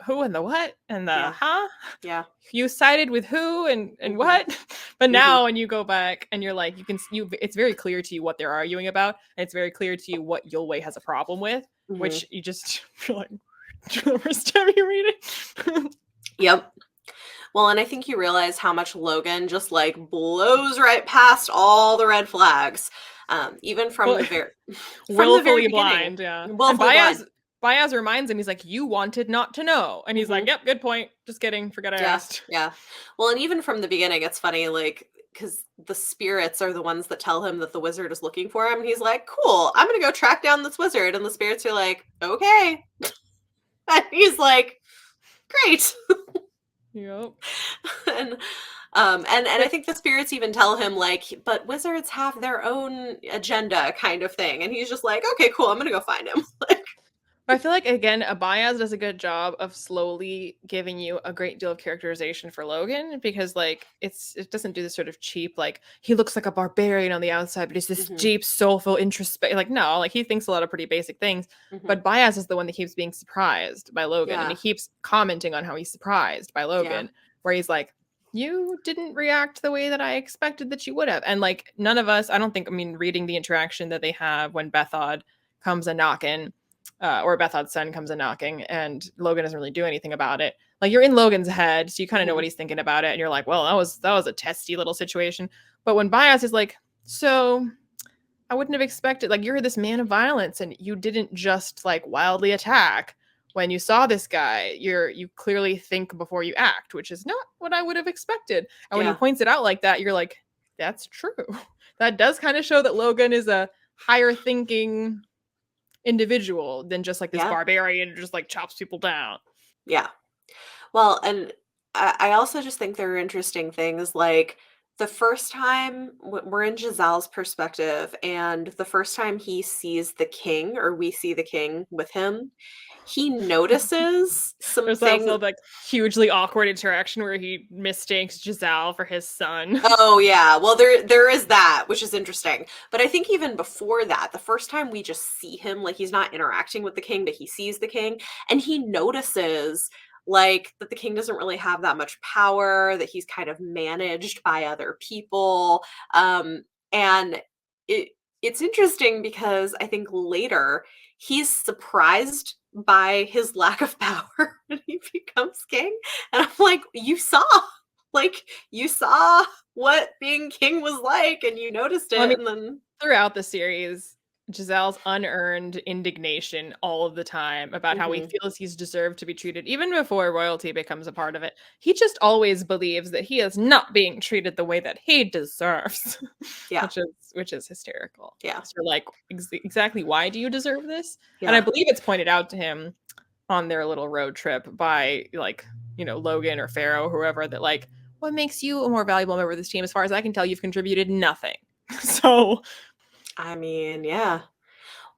who and the what and the huh? Yeah. You sided with who and what? But now when you go back and you're like, it's very clear to you what they're arguing about, and it's very clear to you what Yulwei has a problem with, which you just feel like the first time you read it. Yep. Well, and I think you realize how much Logan just like blows right past all the red flags. Even from the very willfully blind, yeah. Willfully blind. Baez reminds him, he's like, you wanted not to know. And he's like, yep, good point. Just kidding. Forget I asked. Yeah. Well, and even from the beginning, it's funny, like, because the spirits are the ones that tell him that the wizard is looking for him. And he's like, cool, I'm going to go track down this wizard. And the spirits are like, okay. And he's like, great. Yep. And I think the spirits even tell him like, but wizards have their own agenda kind of thing. And he's just like, okay, cool, I'm going to go find him. I feel like, again, Baez does a good job of slowly giving you a great deal of characterization for Logan, because like it doesn't do this sort of cheap, like he looks like a barbarian on the outside, but he's this deep, soulful, introspective. Like, no, like he thinks a lot of pretty basic things. But Baez is the one that keeps being surprised by Logan, and he keeps commenting on how he's surprised by Logan, where he's like, you didn't react the way that I expected that you would have. And like none of us, I don't think, I mean, reading the interaction that they have when Bethod comes a knocking, or Bethod's son comes a knocking, and Logan doesn't really do anything about it. Like, you're in Logan's head, so you kind of know what he's thinking about it, and you're like, well, that was a testy little situation. But when Baez is like, so I wouldn't have expected, like, you're this man of violence, and you didn't just like wildly attack when you saw this guy. You clearly think before you act, which is not what I would have expected. And when he points it out like that, you're like, that's true. That does kind of show that Logan is a higher thinking individual than just like this barbarian who just like chops people down. Yeah. Well, and I also just think there are interesting things, like the first time we're in Giselle's perspective, and the first time he sees the king, or we see the king with him, he notices There's something. also like hugely awkward interaction where he mistakes Giselle for his son. Oh yeah, well there is that, which is interesting. But I think even before that, the first time we just see him, like he's not interacting with the king, but he sees the king, and he notices like that the king doesn't really have that much power, that he's kind of managed by other people. And it it's interesting because I think later he's surprised by his lack of power when he becomes king. And I'm like, like you saw what being king was like and you noticed Well, I mean, it and then throughout the series, Giselle's unearned indignation all of the time about how he mhm, feels he's deserved to be treated, even before royalty becomes a part of it. He just always believes that he is not being treated the way that he deserves, yeah, which is hysterical. yeah, So you're like, exactly why do you deserve this? And I yeah. believe it's pointed out to him on their little road trip by like, Logan or Pharaoh, whoever, that like, what makes you a more valuable member of this team? As far as I can tell, you've contributed nothing. So I mean, yeah.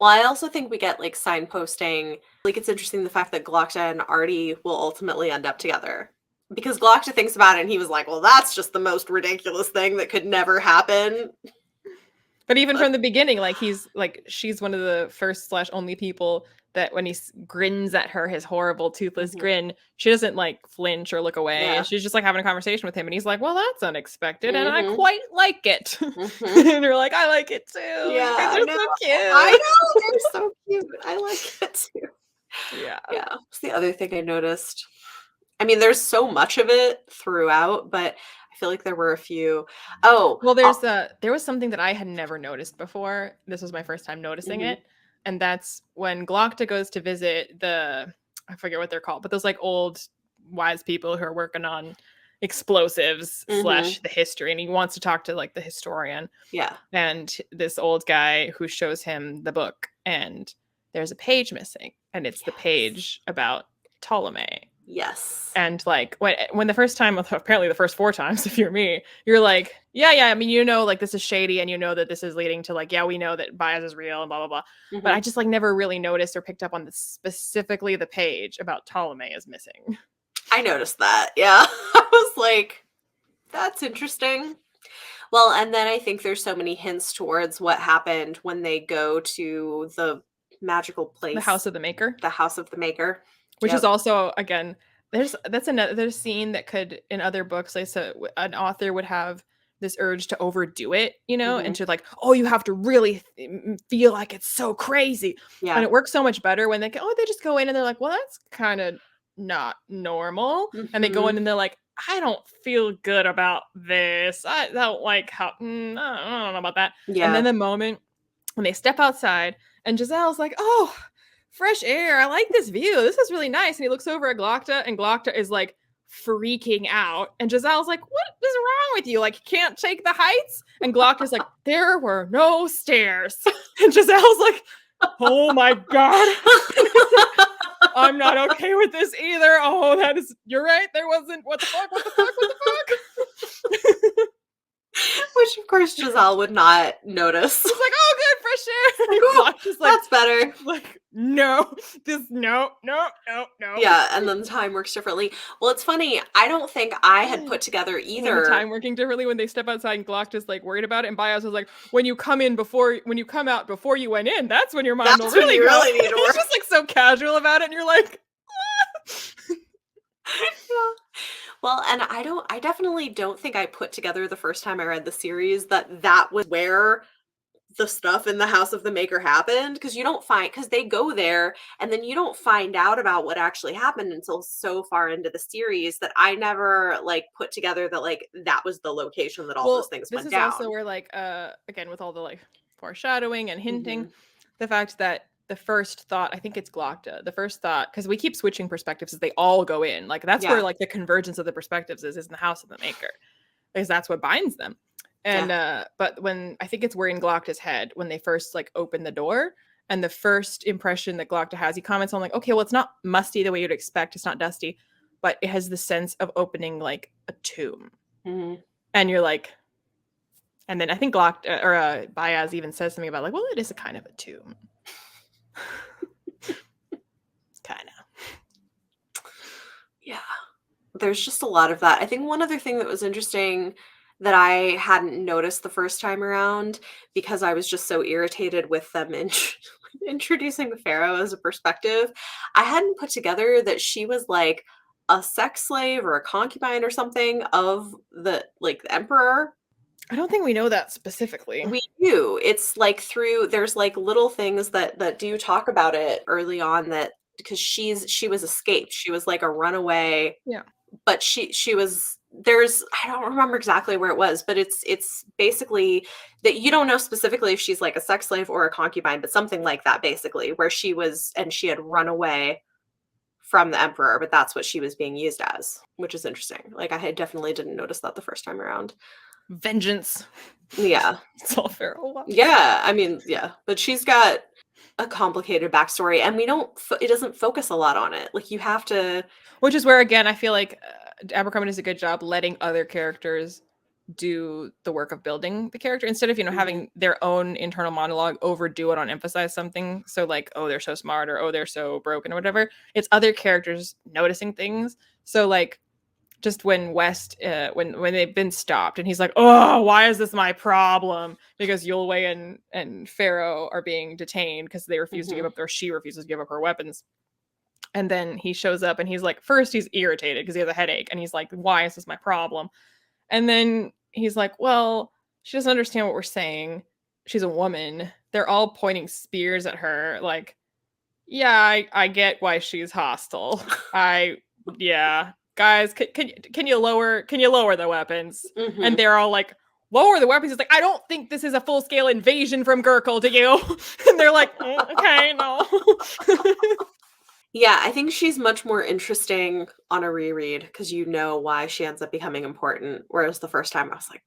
Well, I also think we get like signposting. Like it's interesting the fact that Glokta and Artie will ultimately end up together. Because Glokta thinks about it and he was like, well, that's just the most ridiculous thing that could never happen. but even But from the beginning, like he's like she's one of the first slash only people that when he grins at her, his horrible toothless mhm, grin, she doesn't like flinch or look away. yeah. She's just like having a conversation with him, and he's like, "Well, that's unexpected, and I Hmm. quite like it." Hmm. And you're like, "I like it too. You Yeah, guys I are know. so I cute." know. They're so cute. I like it too. Yeah. Yeah. What's the other thing I noticed? I mean, there's so much of it throughout, but I feel like there were a few. Oh, Well, there was something that I had never noticed before. This was my first time noticing mhm, it, and that's when Glokta goes to visit I forget what they're called, but those like old wise people who are working on explosives mhm, slash the history, and he wants to talk to like the historian yeah, and this old guy who shows him the book, and there's a page missing, and it's the yes, page about Ptolemy. yes, And like when the first time, apparently the first four times, if you're me, you're like, yeah. I mean, like this is shady, and that this is leading to like, yeah, we know that bias is real and blah blah blah. But I mhm. just like never really noticed or picked up on specifically the page about Ptolemy is missing. I noticed that. Yeah, I was like, that's interesting. Well, and then I think there's so many hints towards what happened when they go to the magical The House place, of the Maker, the House of the Maker. which is Yep. also again, that's another scene that could in other books, like so an author would have this urge to overdo it, and Mhm. to like, oh, you have to really feel like it's so crazy, and Yeah. it works so much better when they just go in and they're like, well, that's kind of not normal, and they go in Mhm. and they're like, I don't feel good about this. I don't like how I don't know about that. And then Yeah. the moment when they step outside and Giselle's like, oh, fresh air. I like this view. This is really nice. And he looks over at Glokta, and Glokta is like freaking out. And Giselle's like, what is wrong with you? Like, you can't take the heights? And Glokta's like, there were no stairs. And Giselle's like, oh my God. I'm not okay with this either. Oh, you're right. There wasn't, what the fuck, what the fuck, what the fuck? Which of course Giselle would not notice. She's like, oh, good, fresh air. Like, And "Ooh, Glokta's like, that's better." no, no, no, no, no. Yeah, and then the time works differently. Well, it's funny, I don't think I had put together And then the either. time working differently when they step outside and Glock just like worried about it, and Bios was like, when you come out before you went in, that's when your mind will That's when really you go. really need to He's work. just like so casual about it, and you're like, Yeah. Well, and I definitely don't think I put together the first time I read the series that that was where the stuff in the House of the Maker happened, because you don't find, because they go there and then you don't find out about what actually happened until so far into the series that I never like put together that like that was the location that all those well, things this went is also down. where like again with all the like foreshadowing and hinting, Mhm. the fact that the first thought, I think it's Glockta, the first thought, because we keep switching perspectives as they all go in. Like that's where Yeah. like the convergence of the perspectives is in the House of the Maker. Because that's what binds them. Yeah. And but when I think it's where in Glockta's head when they first like open the door, and the first impression that Glockta has, he comments on like, okay, well, it's not musty the way you'd expect, it's not dusty, but it has the sense of opening like a tomb. Mhm. And you're like, and then I think Glockta or Baez even says something about like, well, it is a kind of a tomb. Kind there's just a lot of that. I think one other thing that was interesting that I hadn't noticed the first time around, because I was just so irritated with them introducing the pharaoh as a perspective, I hadn't put together that she was like a sex slave or a concubine or something of the emperor. I don't think we know that specifically. We do. It's like there's like little things that do talk about it early on, that because she was escaped. She was like a runaway, Yeah. but she was I don't remember exactly where it was, but it's basically that you don't know specifically if she's like a sex slave or a concubine, but something like that, basically, where she was and she had run away from the emperor, but that's what she was being used as, which is interesting. Like I definitely didn't notice that the first time around. Vengeance. Yeah. It's all Pharaoh. Yeah, I mean, yeah, but she's got a complicated backstory, and it doesn't focus a lot on it. Like you have to, which is where, again, I feel like Abercrombie does a good job letting other characters do the work of building the character instead of, having their own internal monologue overdo it on emphasize something. So like, oh, they're so smart, or oh, they're so broken, or whatever. It's other characters noticing things. So like, just when West, when they've been stopped, and he's like, oh, why is this my problem? Because Yulwei and Pharaoh are being detained because they refuse to give up, or she refuses to give up her weapons. And then he shows up, and he's like, first he's irritated because he has a headache, and he's like, why is this my problem? And then he's like, well, she doesn't understand what we're saying. She's a woman. They're all pointing spears at her. Like, yeah, I get why she's hostile. Yeah. Guys, can you lower the weapons? And they're all like, lower the weapons. He's like, I don't think this is a full-scale invasion from Gurkle, do you? And they're like, okay, no. Yeah, I think she's much more interesting on a reread because you know why she ends up becoming important. Whereas the first time I was like,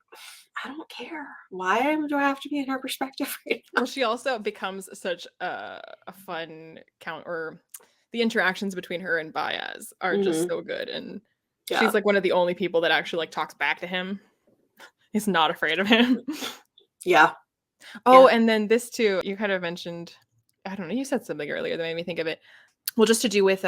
I don't care. Why do I have to be in her perspective right now? Well, she also becomes such a fun or the interactions between her and Baez are just so good. And she's like one of the only people that actually like talks back to him. He's not afraid of him. Yeah. Oh, and then this too, you kind of mentioned, I don't know, you said something earlier that made me think of it. Well, just to do with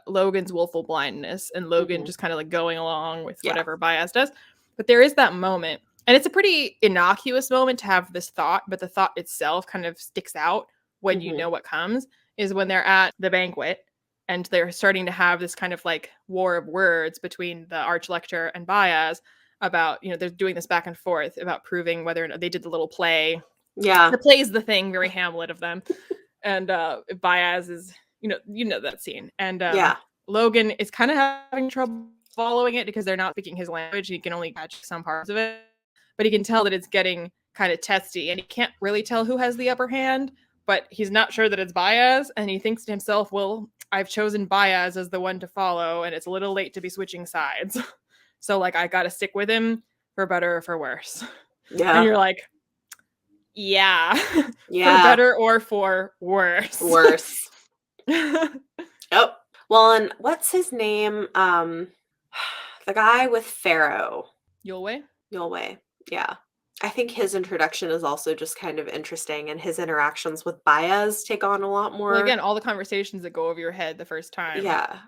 Logan's willful blindness and Logan just kind of like going along with whatever Baez does. But there is that moment, and it's a pretty innocuous moment to have this thought, but the thought itself kind of sticks out when you know what comes, is when they're at the banquet and they're starting to have this kind of like war of words between the Archlector and Baez about, they're doing this back and forth about proving whether or not they did the little play. Yeah. The play is the thing, very Hamlet of them. And Baez is, you know that scene. And Logan is kind of having trouble following it because they're not speaking his language. He can only catch some parts of it, but he can tell that it's getting kind of testy, and he can't really tell who has the upper hand, but he's not sure that it's Baez, and he thinks to himself, well, I've chosen Baez as the one to follow, and it's a little late to be switching sides. So like, I got to stick with him for better or for worse. Yeah. And you're like, yeah. For better or for worse. Worse. Yep. Well, and what's his name? The guy with Pharaoh. Yulwei. Yeah. I think his introduction is also just kind of interesting, and his interactions with Baez take on a lot more. Well, again, all the conversations that go over your head the first time. Yeah.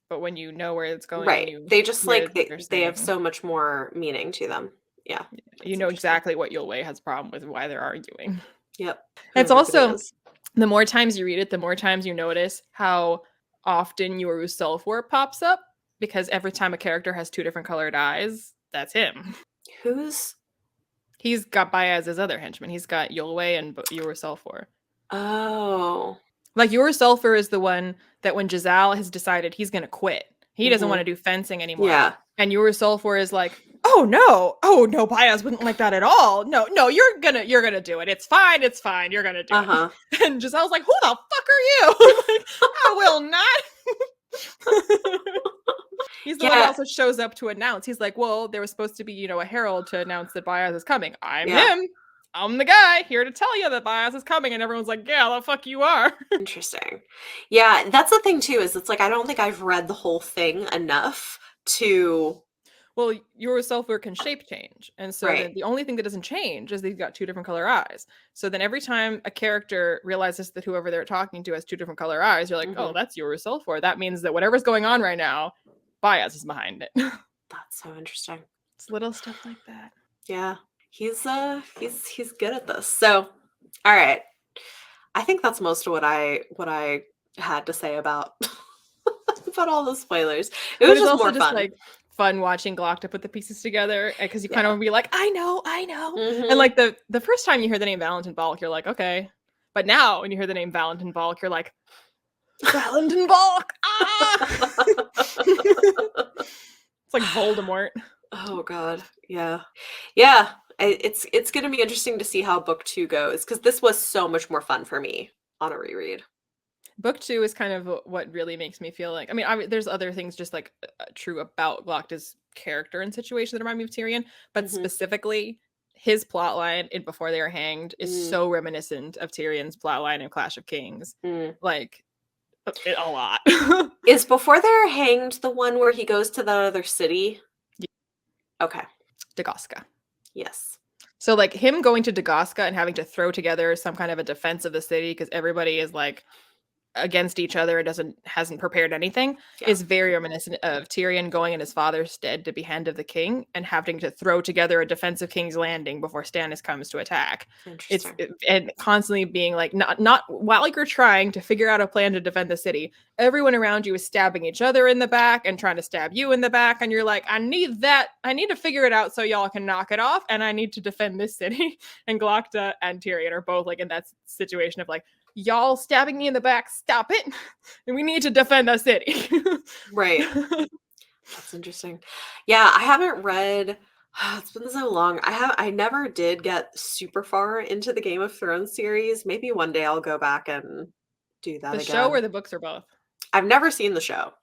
But when you know where it's going, right. They just like they have so much more meaning to them. Yeah. You know exactly what Yulwei has a problem with, why they're arguing. Yep. It's also, the more times you read it, the more times you notice how often Yoru Sulfur pops up, because every time a character has two different colored eyes, that's him. He's got Baez's other henchman. He's got Yulwei and Yoru Sulfur. Oh. Like, Yoru Sulfur is the one that when Giselle has decided he's going to quit, he doesn't want to do fencing anymore. Yeah. And Yoru Sulfur is like, oh no, Baez wouldn't like that at all. No, you're gonna do it. It's fine, you're gonna do it. And Giselle's like, who the fuck are you? Like, I will not. He's the one who also shows up to announce. He's like, well, there was supposed to be, a herald to announce that Baez is coming. I'm him. I'm the guy here to tell you that Baez is coming. And everyone's like, yeah, the fuck you are. Interesting. Yeah, that's the thing too, is it's like, I don't think I've read the whole thing enough to... Well, Yoru Sulfur can shape change. And so the only thing that doesn't change is they've got two different color eyes. So then every time a character realizes that whoever they're talking to has two different color eyes, you're like, oh, that's Yoru Sulfur. That means that whatever's going on right now Bias is behind it. That's so interesting. It's little stuff like that. Yeah. He's good at this. So, all right. I think that's most of what I had to say about about all the spoilers. It was But it's just also more just fun. like fun watching Glock to put the pieces together because you kind of be like, I know. Mm-hmm. And like the first time you hear the name Valentin Balk, you're like, okay. But now when you hear the name Valentin Balk, you're like, Valentin Balk! Ah! It's like Voldemort. Oh God, yeah, yeah. It's going to be interesting to see how book 2 goes because this was so much more fun for me on a reread. Book 2 is kind of what really makes me feel like. I mean, there's other things just like true about Glocta's character and situation that remind me of Tyrion, but specifically his plotline in Before They Are Hanged is so reminiscent of Tyrion's plotline in Clash of Kings. Like a lot. Is Before They're Hanged the one where he goes to the other city? Yeah. Okay. Dagosca. Yes. So like him going to Dagosca and having to throw together some kind of a defense of the city because everybody is like against each other and hasn't prepared anything is very reminiscent of Tyrion going in his father's stead to be Hand of the King and having to throw together a defense of King's Landing before Stannis comes to attack. And constantly being like, not while you're trying to figure out a plan to defend the city, everyone around you is stabbing each other in the back and trying to stab you in the back, and you're like, I need to figure it out so y'all can knock it off, and I need to defend this city. And Glocta and Tyrion are both like in that situation of like, y'all stabbing me in the back, stop it, and we need to defend the city. Right. That's interesting. Yeah, I haven't read, it's been so long. I never did get super far into the Game of Thrones series. Maybe one day I'll go back and do that again. The show or the books or both? I've never seen the show.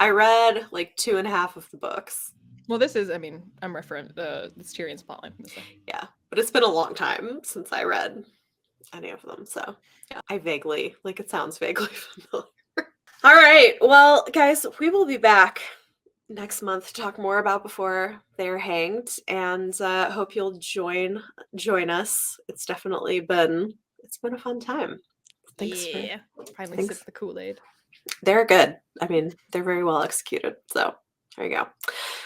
I read like 2.5 of the books. Well, this is, I mean, I'm referring to this Tyrion's plotline. Yeah, but it's been a long time since I read any of them, so yeah, it sounds vaguely familiar. All right, well, guys, we will be back next month to talk more about Before They're Hanged, and hope you'll join us. It's definitely been a fun time. Thanks. Finally sipped the Kool-Aid. They're good. I mean, they're very well executed. So there you go.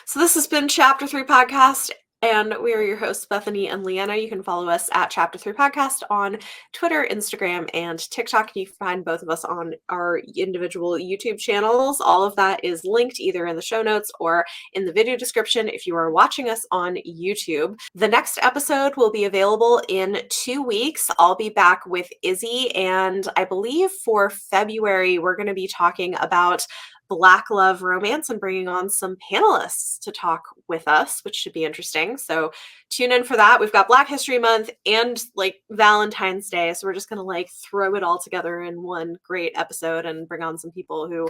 So this has been Chapter 3 Podcast, and we are your hosts, Bethany and Liene. You can follow us at Chapter 3 Podcast on Twitter, Instagram, and TikTok. You can find both of us on our individual YouTube channels. All of that is linked either in the show notes or in the video description if you are watching us on YouTube. The next episode will be available in 2 weeks. I'll be back with Izzy, and I believe for February, we're going to be talking about Black love romance and bringing on some panelists to talk with us, which should be interesting. So tune in for that. We've got Black History Month and like Valentine's Day. So we're just going to like throw it all together in one great episode and bring on some people who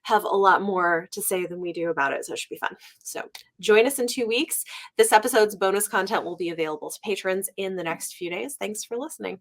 have a lot more to say than we do about it. So it should be fun. So join us in 2 weeks. This episode's bonus content will be available to patrons in the next few days. Thanks for listening.